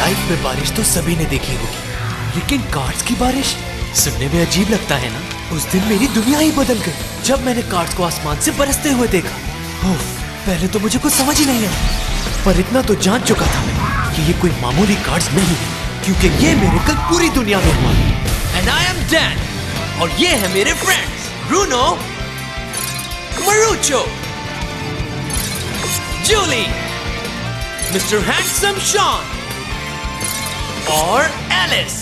Life में बारिश तो सभी ने देखी होगी, लेकिन कार्ड्स की बारिश सुनने में अजीब लगता है ना। उस दिन मेरी दुनिया ही बदल गई जब मैंने कार्ड्स को आसमान से बरसते हुए देखा। पहले तो मुझे कुछ समझ ही नहीं आया, पर इतना तो जान चुका था कि ये कोई मामूली कार्ड्स नहीं है, क्योंकि ये मिरेकल पूरी दुनिया में हुआ। एंड आई एम डैन, और ये है मेरे friends Bruno, Marucho, Julie, mister handsome Shun और एलिस,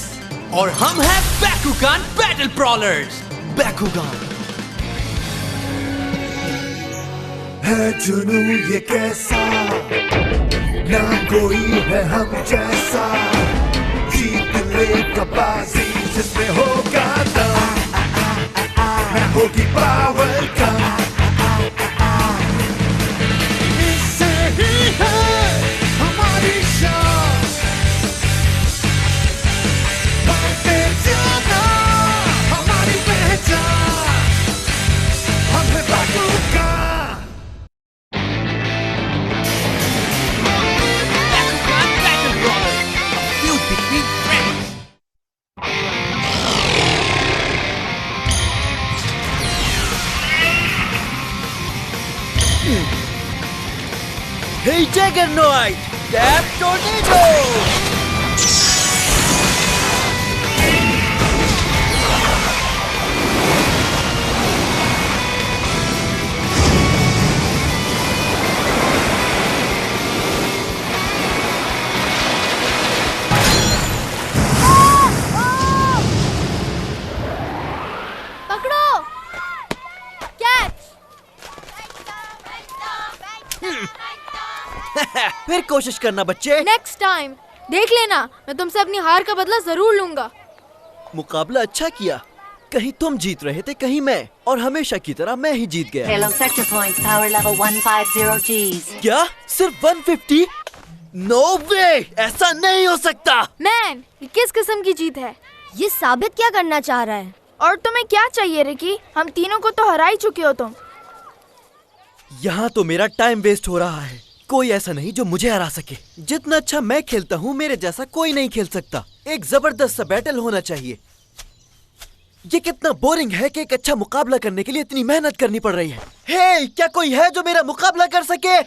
और हम हैं बैकुगान बैटल ब्रॉलर्स। बैकुगान है जुनू ये कैसा, ना कोई है हम जैसा, जीत ले कबाजी जिसमें होगा दम, मैं होगी पावर कम, इससे ही है हमारी शान, बढ़ते जाना हमारी पहचान, हम हैं बैकुगान। Hey Juggernaut! Tap Tornado! पकड़ो! कैच! फिर कोशिश करना बच्चे। नेक्स्ट टाइम देख लेना, मैं तुमसे अपनी हार का बदला जरूर लूंगा। मुकाबला अच्छा किया, कहीं तुम जीत रहे थे कहीं मैं, और हमेशा की तरह मैं ही जीत गया। Halo sector point, power level 150 Gs. क्या सिर्फ 150? नो वे, ऐसा नहीं हो सकता। मैन, ये किस किस्म की जीत है? ये साबित क्या करना चाह रहा है? और तुम्हें क्या चाहिए रिकी? हम तीनों को तो हरा ही चुके हो तुम। यहाँ तो मेरा टाइम वेस्ट हो रहा है। कोई ऐसा नहीं जो मुझे हरा सके। जितना अच्छा मैं खेलता हूँ मेरे जैसा कोई नहीं खेल सकता। एक जबरदस्त सा बैटल होना चाहिए। ये कितना बोरिंग है कि एक अच्छा मुकाबला करने के लिए इतनी मेहनत करनी पड़ रही है। हे, क्या कोई है जो मेरा मुकाबला कर सके?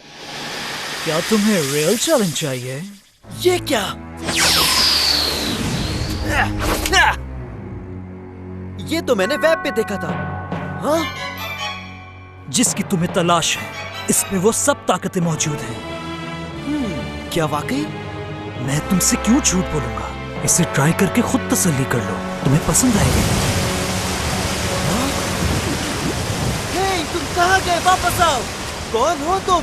क्या तुम्हें रियल चैलेंज चाहिए? ये क्या? ये तो मैंने वेब पे देखा था। हाँ? जिसकी तुम्हें तलाश है, इसमें वो सब ताकतें मौजूद हैं। क्या वाकई? मैं तुमसे क्यों झूठ बोलूंगा? इसे ट्राई करके खुद तसल्ली कर लो, तुम्हें पसंद आएगा। हे, तुम कहाँ गए? वापस आओ। कौन हो तुम?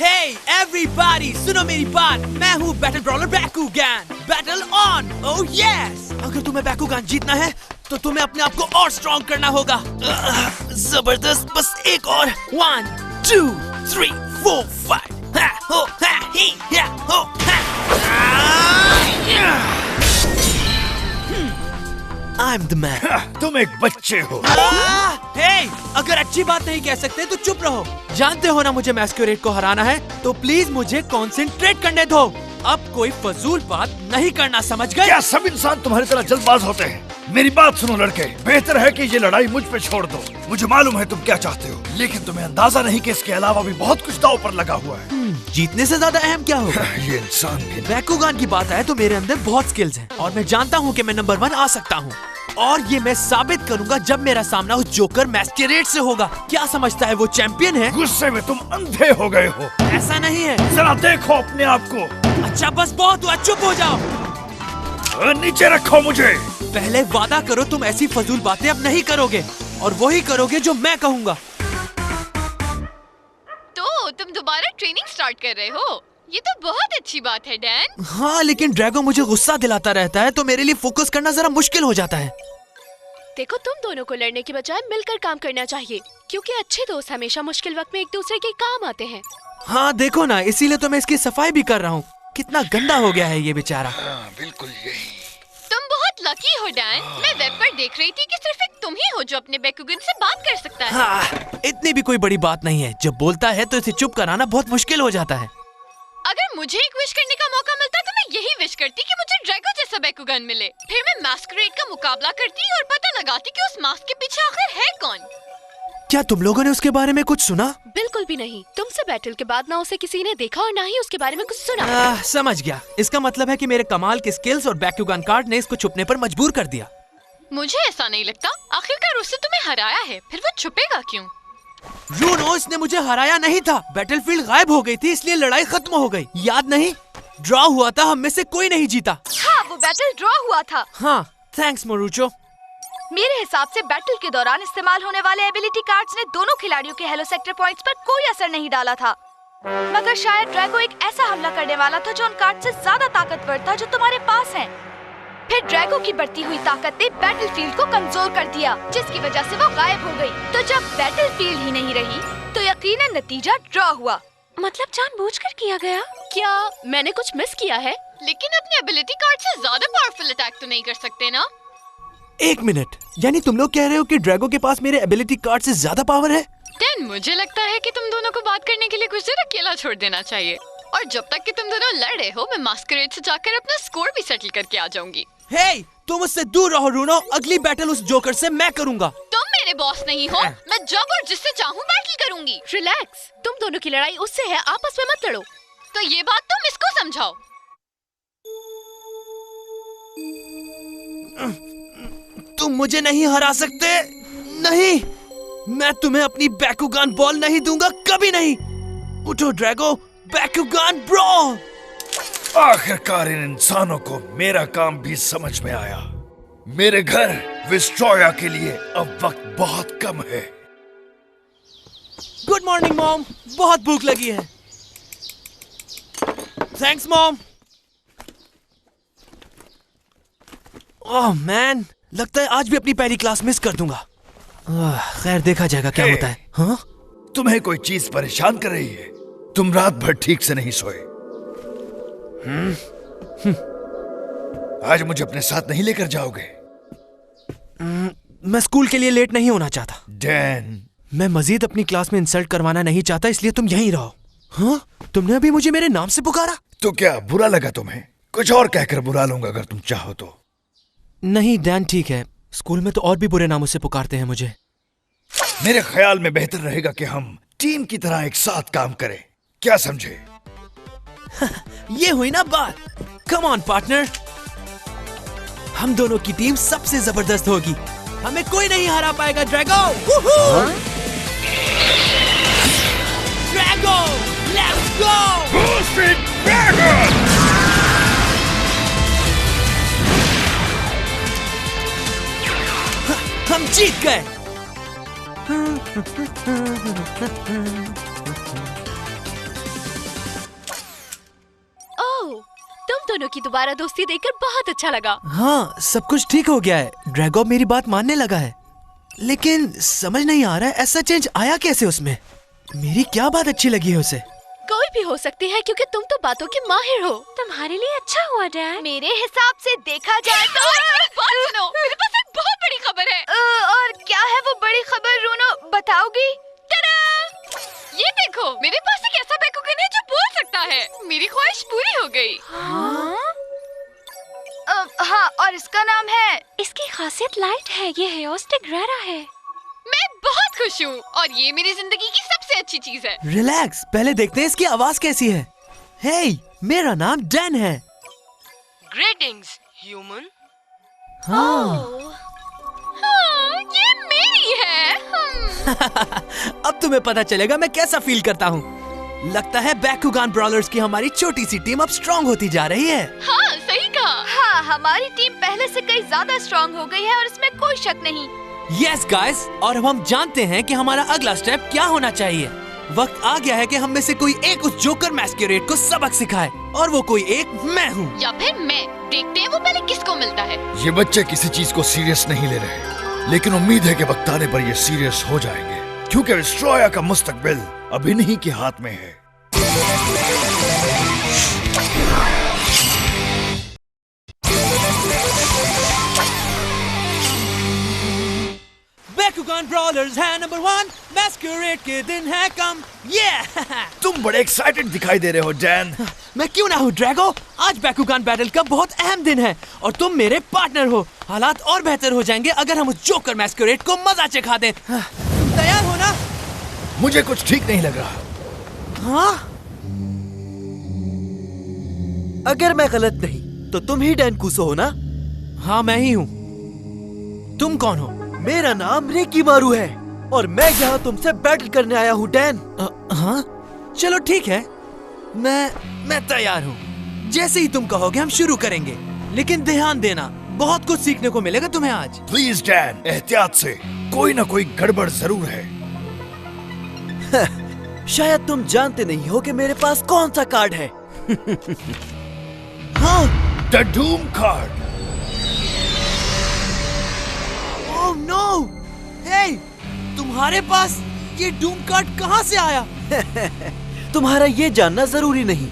Hey everybody, सुनो मेरी बात। मैं हूँ battle brawler Bakugan. Battle on! Oh yes! अगर तुम्हें बैकुगान जीतना है तो तुम्हें अपने आप को और स्ट्रॉन्ग करना होगा। जबरदस्त, बस एक और। 1 2 3 4 5 हा हो हा ही या हो हा। I'm the man. तुम एक बच्चे हो। Hey, अगर अच्छी बात नहीं कह सकते तो चुप रहो। जानते हो ना मुझे मैस्कुरेड को हराना है, तो प्लीज मुझे कंसंट्रेट करने दो। अब कोई फजूल बात नहीं करना, समझ गए? क्या सब इंसान तुम्हारी तरह जल्दबाज होते हैं? मेरी बात सुनो लड़के, बेहतर है कि ये लड़ाई मुझ पे छोड़ दो। मुझे मालूम है तुम क्या चाहते हो, लेकिन तुम्हें अंदाजा नहीं कि इसके अलावा भी बहुत कुछ दांव पर लगा हुआ है। जीतने से ज्यादा अहम क्या होगा? ये इंसान भी। बैकुगान की बात आए तो मेरे अंदर बहुत स्किल्स हैं और मैं जानता हूँ कि मैं नंबर 1 आ सकता हूँ, और ये मैं साबित करूंगा जब मेरा सामना उस जोकर मैस्करेड से होगा। क्या समझता है वो चैंपियन है? गुस्से में तुम अंधे हो गए हो। ऐसा नहीं है। जरा देखो अपने आप को। अच्छा बस बहुत हुआ, चुप हो जाओ। नीचे रखो मुझे। पहले वादा करो तुम ऐसी फजूल बातें अब नहीं करोगे, और वही करोगे जो मैं कहूँगा। तो तुम दोबारा ट्रेनिंग स्टार्ट कर रहे हो? ये तो बहुत अच्छी बात है डैन। हाँ, लेकिन ड्रैगो मुझे गुस्सा दिलाता रहता है, तो मेरे लिए फोकस करना जरा मुश्किल हो जाता है। देखो, तुम दोनों को लड़ने के बजाय मिलकर काम करना चाहिए, क्योंकि अच्छे दोस्त हमेशा मुश्किल वक्त में एक दूसरे के काम आते हैं। हाँ देखो ना, इसीलिए तो मैं इसकी सफाई भी कर रहा हूँ। कितना गंदा हो गया है ये बेचारा। बिल्कुल यही। तुम बहुत लकी हो डैन। मैं वेब पर देख रही थी कि सिर्फ एक तुम ही हो जो अपने बैकुगन से बात कर सकता है। हाँ, इतनी भी कोई बड़ी बात नहीं है। जब बोलता है तो इसे चुप कराना बहुत मुश्किल हो जाता है। अगर मुझे एक विश करने का मौका मिलता तो मैं यही विश करती कि मुझे ड्रैगो जैसा बैकुगन मिले। फिर मैं मास्करेड का मुकाबला करती और पता लगाती कि उस मास्क के पीछे आखिर है कौन। क्या तुम लोगों ने उसके बारे में कुछ सुना? बिल्कुल भी नहीं। तुमसे बैटल के बाद ना उसे किसी ने देखा और ना ही उसके बारे में कुछ सुना। समझ गया। इसका मतलब है कि मेरे कमाल के स्किल्स और बैकुगान कार्ड ने इसको छुपने पर मजबूर कर दिया। मुझे ऐसा नहीं लगता। आखिरकार उसने तुम्हें हराया है, फिर वो छुपेगा क्यों? यूनो, इसने मुझे हराया नहीं था। बैटलफील्ड गायब हो गई थी, इसलिए लड़ाई खत्म हो गई। याद नहीं? ड्रॉ हुआ था, हम में से कोई नहीं जीता। हाँ, वो बैटल ड्रॉ हुआ था। हाँ, थैंक्स मोरूचो। मेरे हिसाब से बैटल के दौरान इस्तेमाल होने वाले एबिलिटी कार्ड्स ने दोनों खिलाड़ियों के हेलो सेक्टर पॉइंट्स पर कोई असर नहीं डाला था। मगर शायद ड्रैगो एक ऐसा हमला करने वाला था जो उन कार्ड से ज्यादा ताकतवर था जो तुम्हारे पास है। फिर ड्रैगो की बढ़ती हुई ताकत ने बैटलफील्ड को कमजोर कर दिया, जिसकी वजह से वो गायब हो गई। तो जब बैटलफील्ड ही नहीं रही तो यकीनन नतीजा ड्रॉ हुआ। मतलब जानबूझकर किया गया? क्या मैंने कुछ मिस किया है? लेकिन अपने एबिलिटी कार्ड से ज्यादा पावरफुल अटैक तो नहीं कर सकते ना? एक मिनट, यानी तुम लोग कह रहे हो कि ड्रैगो के पास मेरे एबिलिटी कार्ड से ज्यादा पावर है? डैन, मुझे लगता है कि तुम दोनों को बात करने के लिए कुछ देर अकेला छोड़ देना चाहिए। और जब तक कि तुम दोनों लड़ रहे हो, मैं मास्करेड से जाकर अपना स्कोर भी सेटल करके आ जाऊंगी। हे, तुम उससे दूर रहो रूनो। अगली बैटल उस जोकर से मैं करूंगा। तुम मेरे बॉस नहीं हो। मैं जब और जिससे चाहूँ बैटल करूंगी। रिलैक्स, तुम दोनों की लड़ाई उससे है, आपस में मत लड़ो। तो ये बात तुम इसको समझाओ। तुम मुझे नहीं हरा सकते। नहीं, मैं तुम्हें अपनी बैकुगान बॉल नहीं दूंगा, कभी नहीं। उठो ड्रैगो, बैकुगान ब्रो। आखिरकार इन इंसानों को मेरा काम भी समझ में आया। मेरे घर विस्ट्रॉया के लिए अब वक्त बहुत कम है। गुड मॉर्निंग मॉम, बहुत भूख लगी है। Thanks mom. ओह मैन, लगता है आज भी अपनी पहली क्लास मिस कर दूंगा। खैर, देखा जाएगा क्या होता है। हाँ? तुम्हें कोई चीज परेशान कर रही है? तुम रात भर ठीक से नहीं सोए। आज मुझे अपने साथ नहीं लेकर जाओगे? मैं स्कूल के लिए लेट नहीं होना चाहता। डैन, मैं मजीद अपनी क्लास में इंसल्ट करवाना नहीं चाहता, इसलिए तुम यहीं रहो। हाँ? तुमने अभी मुझे मेरे नाम से पुकारा? तो क्या बुरा लगा तुम्हें? कुछ और कहकर बुला लूंगा अगर तुम चाहो तो। नहीं डैन, ठीक है। स्कूल में तो और भी बुरे नामों से पुकारते हैं मुझे। मेरे ख्याल में बेहतर रहेगा कि हम टीम की तरह एक साथ काम करें। क्या समझे? ये हुई ना बात। कम ऑन पार्टनर, हम दोनों की टीम सबसे जबरदस्त होगी। हमें कोई नहीं हरा पाएगा ड्रैगो। Drago, let's go. हम जीत गए। ओह, तुम दोनों की दोबारा दोस्ती देखकर बहुत अच्छा लगा। हाँ, सब कुछ ठीक हो गया है। ड्रैगो मेरी बात मानने लगा है, लेकिन समझ नहीं आ रहा है ऐसा चेंज आया कैसे उसमें। मेरी क्या बात अच्छी लगी है उसे? कोई भी हो सकती है क्योंकि तुम तो बातों की माहिर हो। तुम्हारे लिए अच्छा हुआ डैन। मेरे हिसाब से देखा जाए तो बात सुनो, मेरे पास एक बहुत बड़ी खबर है। और क्या है वो बड़ी खबर रूनो, बताओगी? टडा! ये देखो, मेरे पास एक ऐसा बैकुगन है जो बोल सकता है। मेरी ख्वाहिश पूरी हो गई। हाँ, और इसका नाम है? इसकी खासियत लाइट है, ये हेओस्टिक रेरा है। मैं बहुत खुश हूँ और ये मेरी जिंदगी की सबसे अच्छी चीज है। रिलैक्स, पहले देखते हैं इसकी आवाज कैसी है। हे, मेरा नाम डैन है। Greetings human. हाँ। ये मेरी है। अब तुम्हें पता चलेगा मैं कैसा फील करता हूँ। लगता है बैकुगान ब्रॉलर्स की हमारी छोटी सी टीम अब स्ट्रॉन्ग होती जा रही है। हाँ, सही कहा। हाँ, हमारी टीम पहले से कई ज्यादा स्ट्रॉन्ग हो गई है और इसमें कोई शक नहीं। यस गाइस, और अब हम जानते हैं कि हमारा अगला स्टेप क्या होना चाहिए। वक्त आ गया है कि हम में से कोई एक उस जोकर मैस्करेड को सबक सिखाए, और वो कोई एक मैं हूँ। या फिर मैं। देखते हैं वो पहले किसको मिलता है। ये बच्चे किसी चीज को सीरियस नहीं ले रहे, लेकिन उम्मीद है कि वक्त आने पर ये सीरियस हो जाएंगे, क्योंकि विस्ट्रॉया का मुस्तकबिल अभी नहीं के हाथ में है। बैकुगान ब्रॉलर्स है नंबर 1, मैस्करेड के दिन है कम। तुम बड़े एक्साइटेड दिखाई दे रहे हो डैन। मैं क्यों ना हूँ ड्रैगो, आज बैकुगान बैटल का बहुत अहम दिन है और तुम मेरे पार्टनर हो। हालात और बेहतर हो जाएंगे अगर हम उस जोकर मैस्करेड को मजा चखा दें। तुम तैयार हो ना? मुझे कुछ ठीक नहीं लग रहा। हाँ? अगर मैं गलत नहीं तो तुम ही डैन कुसो हो ना? हाँ मैं ही हूँ। तुम कौन हो? मेरा नाम रिकीमारू है और मैं यहाँ तुमसे बैटल करने आया हूँ डैन। हाँ चलो ठीक है, मैं तैयार हूँ। जैसे ही तुम कहोगे हम शुरू करेंगे, लेकिन ध्यान देना बहुत कुछ सीखने को मिलेगा तुम्हें आज। प्लीज डैन, एहतियात से, कोई ना कोई गड़बड़ जरूर है। शायद तुम जानते नहीं हो कि मेरे पास कौन सा कार्ड है। हाँ, the doom card. Oh no! Hey, तुम्हारे पास ये डूम कार्ड कहाँ से आया? तुम्हारा ये जानना जरूरी नहीं।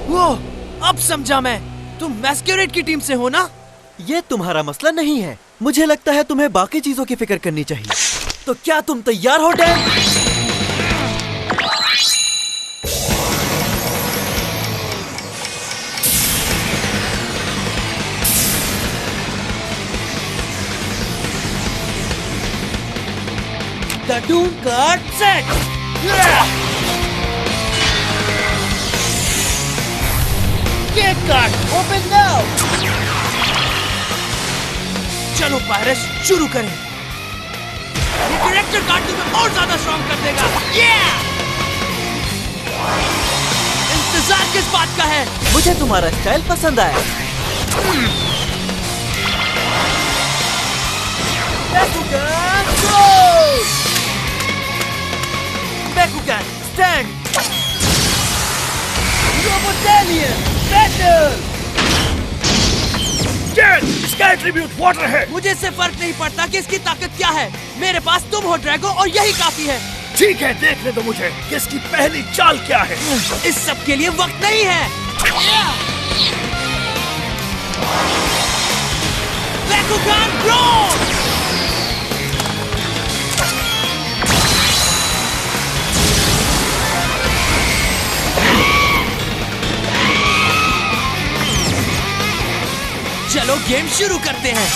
वो, अब समझा मैं। तुम मैस्करेड की टीम से हो ना? ये तुम्हारा मसला नहीं है। मुझे लगता है तुम्हें बाकी चीजों की फिक्र करनी चाहिए। तो क्या तुम तैयार हो Dan? The Doom card set! Get card, open now! चलो पायरस शुरू करें। ये कैरेक्टर कार्ड तुम्हें और ज्यादा स्ट्रॉन्ग कर देगा। इंतजार किस बात का है? मुझे तुम्हारा स्टाइल पसंद आया। Bakugan, go! Bakugan, stand! Robotalion, battle! Dan, इसका एट्रीब्यूट वाटर है। मुझे इससे फर्क नहीं पड़ता कि इसकी ताकत क्या है। मेरे पास तुम हो ड्रैगो और यही काफी है। ठीक है, देखने दो मुझे कि इसकी पहली चाल क्या है। इस सब के लिए वक्त नहीं है। Bakugan Brawl! चलो गेम शुरू करते हैं।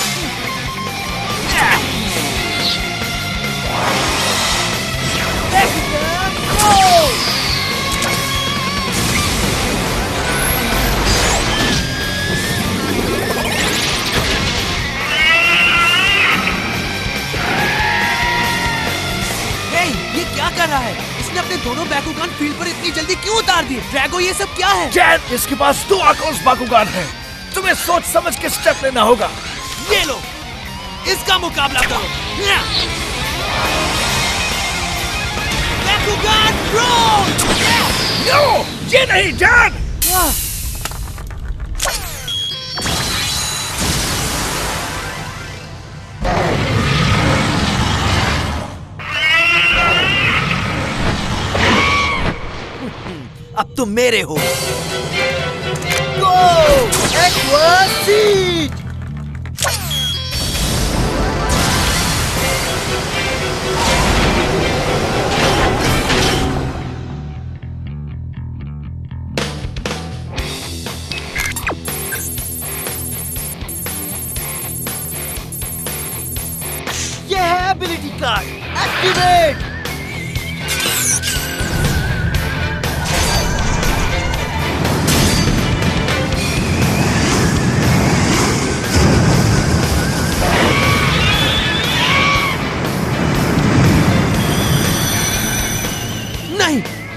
ये क्या कर रहा है? इसने अपने दोनों बैकुगान फील्ड पर इतनी जल्दी क्यों उतार दिए? ड्रैगो ये सब क्या है? डैन, इसके पास 2 आक्रोश बाकुगान है। तुम्हें सोच समझ के स्टेप लेना होगा। ये लो, इसका मुकाबला करो। बैकुगान ब्रोल! नो, ये नहीं डैन। अब तुम मेरे हो। गो! Aqua seed! ये है एबिलिटी कार्ड। एक्टिवेट!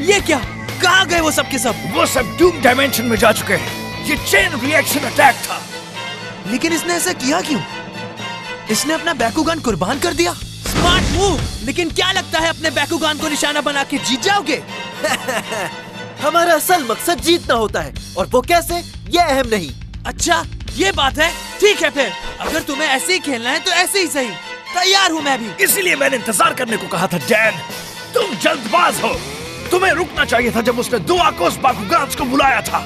ये क्या? कहाँ गए वो सब के सब? वो सब डूम डायमेंशन में जा चुके हैं। ये चेन रिएक्शन अटैक था। लेकिन इसने ऐसा किया क्यों? इसने अपना बैकुगान कुर्बान कर दिया। Smart move. लेकिन क्या लगता है अपने बैकुगान को निशाना बना के जीत जाओगे? हमारा असल मकसद जीतना होता है और वो कैसे, ये अहम नहीं। अच्छा ये बात है। ठीक है फिर, अगर तुम्हें ऐसे ही खेलना है तो ऐसे ही सही। तैयार हूँ मैं भी। इसीलिए मैंने इंतजार करने को कहा था डैन। तुम जल्दबाज हो। तुम्हें रुकना चाहिए था जब उसने 2 आक्रोश बाकुगान्स को बुलाया था।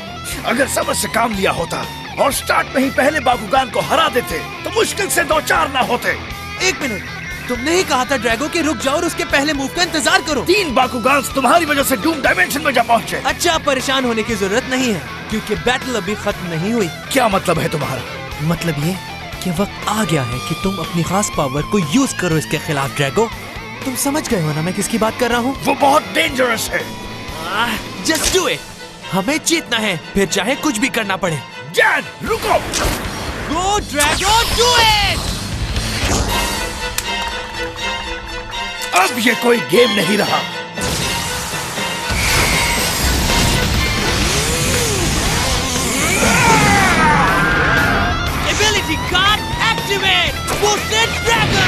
अगर समझ से काम लिया होता और स्टार्ट में ही पहले बाकुगान को हरा देते तो मुश्किल से 2-4 ना होते। एक मिनट, तुमने ही कहा था ड्रैगो कि रुक जाओ और उसके पहले मूव का इंतजार करो। 3 बाकुगान्स तुम्हारी वजह से डूम डायमेंशन में जा पहुंचे। अच्छा, परेशान होने की जरूरत नहीं है क्योंकि बैटल अभी खत्म नहीं हुई। क्या मतलब है तुम्हारा? मतलब ये कि वक्त आ गया है कि तुम अपनी खास पावर को यूज करो इसके खिलाफ ड्रैगो। तुम समझ गए हो ना मैं किसकी बात कर रहा हूँ? वो बहुत डेंजरस है। Just do it. हमें जीतना है, फिर चाहे कुछ भी करना पड़े। जैन, रुको। गो ड्रैगो, डू इट। अब ये कोई गेम नहीं रहा। Ability card activate, boosted dragon.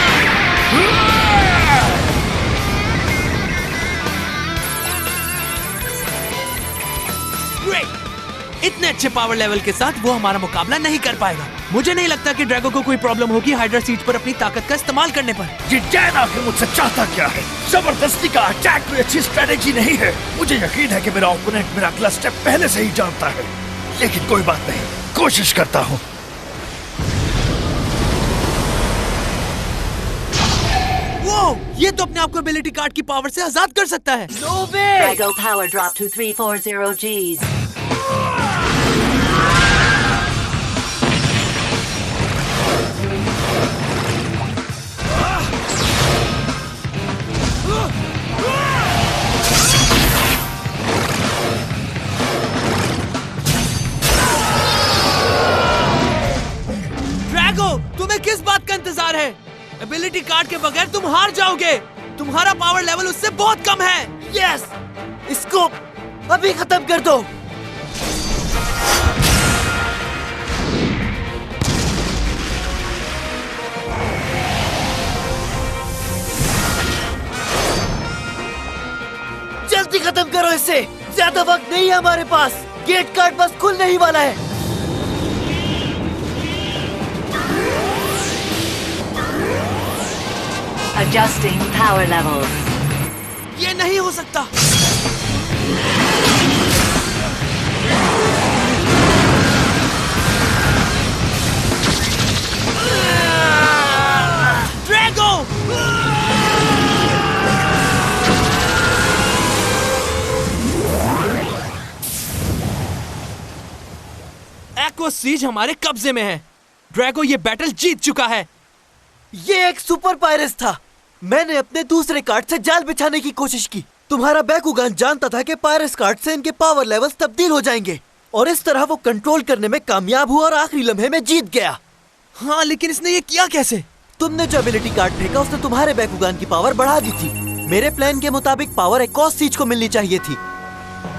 Great. इतने अच्छे पावर लेवल के साथ वो हमारा मुकाबला नहीं कर पाएगा। मुझे नहीं लगता कि ड्रैगो को कोई प्रॉब्लम होगी हाइड्रा सीट पर अपनी ताकत का इस्तेमाल करने पर। ये जैन आखिर मुझसे चाहता क्या है? जबरदस्ती का अटैक कोई अच्छी स्ट्रेटेजी नहीं है। मुझे यकीन है कि मेरा ओपोनेंट मेरा अगला स्टेप पहले से ही जानता है, लेकिन कोई बात नहीं, कोशिश करता हूँ। वो ये तो अपने आप को एबिलिटी कार्ड की पावर से आजाद कर सकता है। No way. Drago power drop to 340 Gs. Drago, तुम्हें किस बात का इंतजार है? एबिलिटी कार्ड के बगैर तुम हार जाओगे। तुम्हारा पावर लेवल उससे बहुत कम है। यस, इसको अभी खत्म कर दो। जल्दी खत्म करो इसे, ज्यादा वक्त नहीं है हमारे पास। गेट कार्ड बस खुलने ही वाला है। Adjusting power levels. ये नहीं हो सकता। ड्रैगो! एक्वा सीज हमारे कब्जे में है। ड्रैगो ये बैटल जीत चुका है। ये एक सुपर पायरस था। मैंने अपने दूसरे कार्ड से जाल बिछाने की कोशिश की। तुम्हारा बैकुगान जानता था कि पायरस कार्ड से इनके पावर लेवल्स तब्दील हो जाएंगे और इस तरह वो कंट्रोल करने में कामयाब हुआ और आखिरी लम्हे में जीत गया। हाँ, लेकिन इसने ये किया कैसे? तुमने जो एबिलिटी कार्ड फेंका उसने तुम्हारे बैकुगान की पावर बढ़ा दी थी। मेरे प्लान के मुताबिक पावर एक्वास सीज को मिलनी चाहिए थी।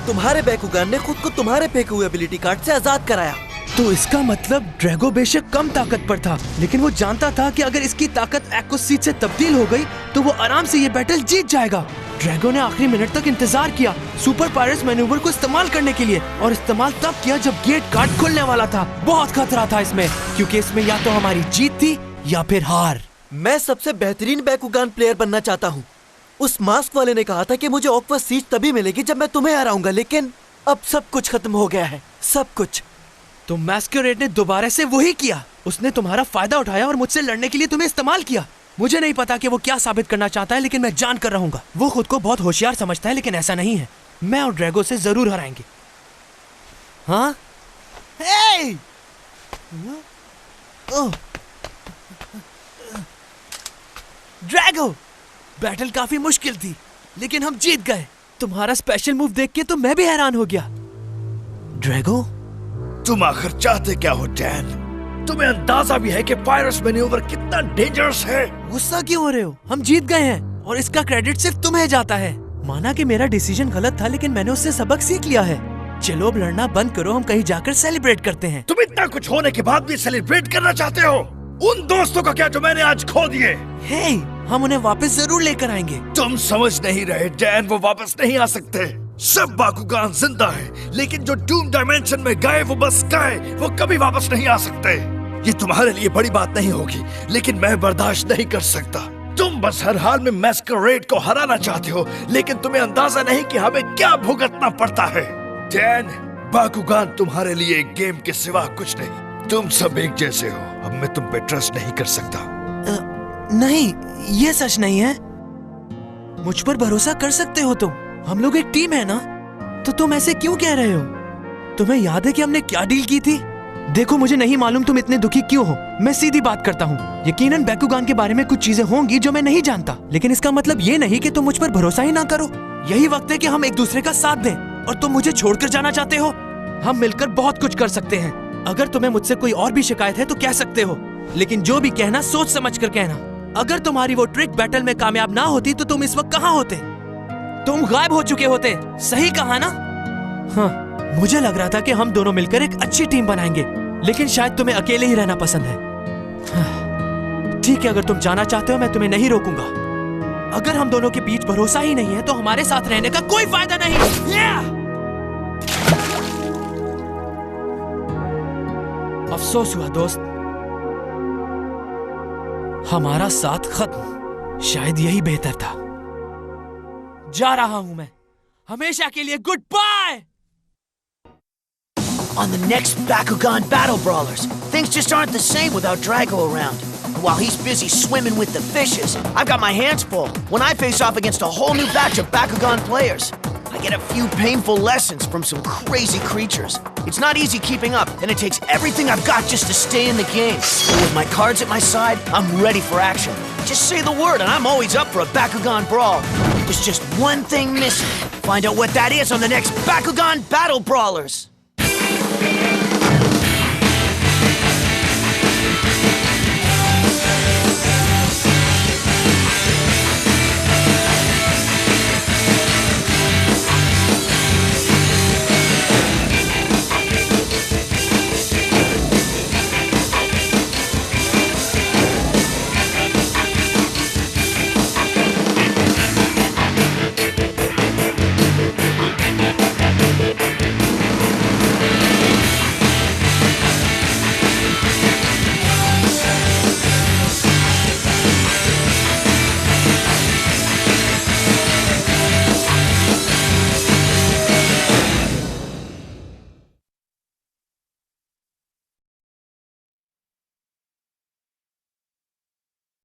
तुम्हारे बैकुगान ने खुद को तुम्हारे फेंके हुए एबिलिटी कार्ड से आजाद कराया। तो इसका मतलब ड्रैगो बेशक कम ताकत पर था, लेकिन वो जानता था कि अगर इसकी ताकत एक्वास सीज से तब्दील हो गई तो वो आराम से ये बैटल जीत जाएगा। ड्रैगो ने आखिरी मिनट तक इंतजार किया सुपर पायरस मैन्यूवर को इस्तेमाल करने के लिए, और इस्तेमाल तब किया जब गेट कार्ड खुलने वाला था। बहुत खतरा था इसमें, क्योंकि इसमें या तो हमारी जीत थी या फिर हार। मैं सबसे बेहतरीन बैकुगान प्लेयर बनना चाहता हूँ। उस मास्क वाले ने कहा था कि मुझे एक्वास सीज तभी मिलेगी जब मैं तुम्हें हराऊंगा, लेकिन अब सब कुछ खत्म हो गया है, सब कुछ। तो मैस्करेड ने दोबारा से वही किया। उसने तुम्हारा फायदा उठाया और मुझसे लड़ने के लिए तुम्हें इस्तेमाल किया। मुझे नहीं पता कि वो क्या साबित करना चाहता है, लेकिन मैं जान कर रहूंगा। वो खुद को बहुत होशियार समझता है, लेकिन ऐसा नहीं है। मैं और ड्रैगो से जरूर हराएंगे। हाँ? हे! ड्रैगो, बैटल काफी मुश्किल थी, लेकिन हम जीत गए। तुम्हारा स्पेशल मूव देख के तो मैं भी हैरान हो गया। ड्रैगो, तुम आखिर चाहते क्या हो जैन? तुम्हें अंदाजा भी है कि पायरस मैन्यूवर कितना डेंजरस है? गुस्सा क्यों हो रहे हो? हम जीत गए हैं और इसका क्रेडिट सिर्फ तुम्हें जाता है। माना कि मेरा डिसीजन गलत था, लेकिन मैंने उससे सबक सीख लिया है। चलो अब लड़ना बंद करो, हम कहीं जाकर सेलिब्रेट करते हैं। तुम इतना कुछ होने के बाद भी सेलिब्रेट करना चाहते हो? उन दोस्तों का क्या जो मैंने आज खो दिए? हे, हम उन्हें वापस जरूर लेकर आएंगे। तुम समझ नहीं रहे जैन, वो वापस नहीं आ सकते। सब बाकुगान जिंदा है, लेकिन जो डूम डायमेंशन में गए वो बस गए, वो कभी वापस नहीं आ सकते। ये तुम्हारे लिए बड़ी बात नहीं होगी, लेकिन मैं बर्दाश्त नहीं कर सकता। तुम बस हर हाल में मैस्करेड को हराना चाहते हो, लेकिन तुम्हें अंदाजा नहीं कि हमें क्या भुगतना पड़ता है। जैन, बाकुगान तुम्हारे लिए एक गेम के सिवा कुछ नहीं। तुम सब एक जैसे हो। अब मैं तुम पे ट्रस्ट नहीं कर सकता। नहीं, ये सच नहीं है। मुझ पर भरोसा कर सकते हो तुम। हम लोग एक टीम है ना। तो तुम ऐसे क्यों कह रहे हो? तुम्हें याद है कि हमने क्या डील की थी? देखो, मुझे नहीं मालूम तुम इतने दुखी क्यों हो। मैं सीधी बात करता हूँ। यकीनन बैकुगान के बारे में कुछ चीजें होंगी जो मैं नहीं जानता, लेकिन इसका मतलब ये नहीं कि तुम मुझ पर भरोसा ही ना करो। यही वक्त है कि हम एक दूसरे का साथ दें। और तुम मुझे छोड़कर जाना चाहते हो? हम मिलकर बहुत कुछ कर सकते हैं। अगर तुम्हें मुझसे कोई और भी शिकायत है तो कह सकते हो, लेकिन जो भी कहना सोच समझ कर कहना। अगर तुम्हारी वो ट्रिक बैटल में कामयाब ना होती तो तुम इस वक्त कहाँ होते? तुम गायब हो चुके होते। सही कहा ना? हाँ, मुझे लग रहा था कि हम दोनों मिलकर एक अच्छी टीम बनाएंगे, लेकिन शायद तुम्हें अकेले ही रहना पसंद है। हाँ, ठीक है, अगर तुम जाना चाहते हो मैं तुम्हें नहीं रोकूंगा। अगर हम दोनों के बीच भरोसा ही नहीं है तो हमारे साथ रहने का कोई फायदा नहीं। अफसोस हुआ दोस्त, हमारा साथ खत्म। शायद यही बेहतर था। जा रहा हूं मैं, हमेशा के लिए goodbye. On the next Bakugan Battle Brawlers, things just aren't the same without Drago around. While he's busy swimming with the fishes, I've got my hands full when I face off against a whole new batch of Bakugan players. I get a few painful lessons from some crazy creatures. It's not easy keeping up, and it takes everything I've got just to stay in the game. But with my cards at my side, I'm ready for action. Just say the word, and I'm always up for a Bakugan brawl. There's just one thing missing. Find out what that is on the next Bakugan Battle Brawlers.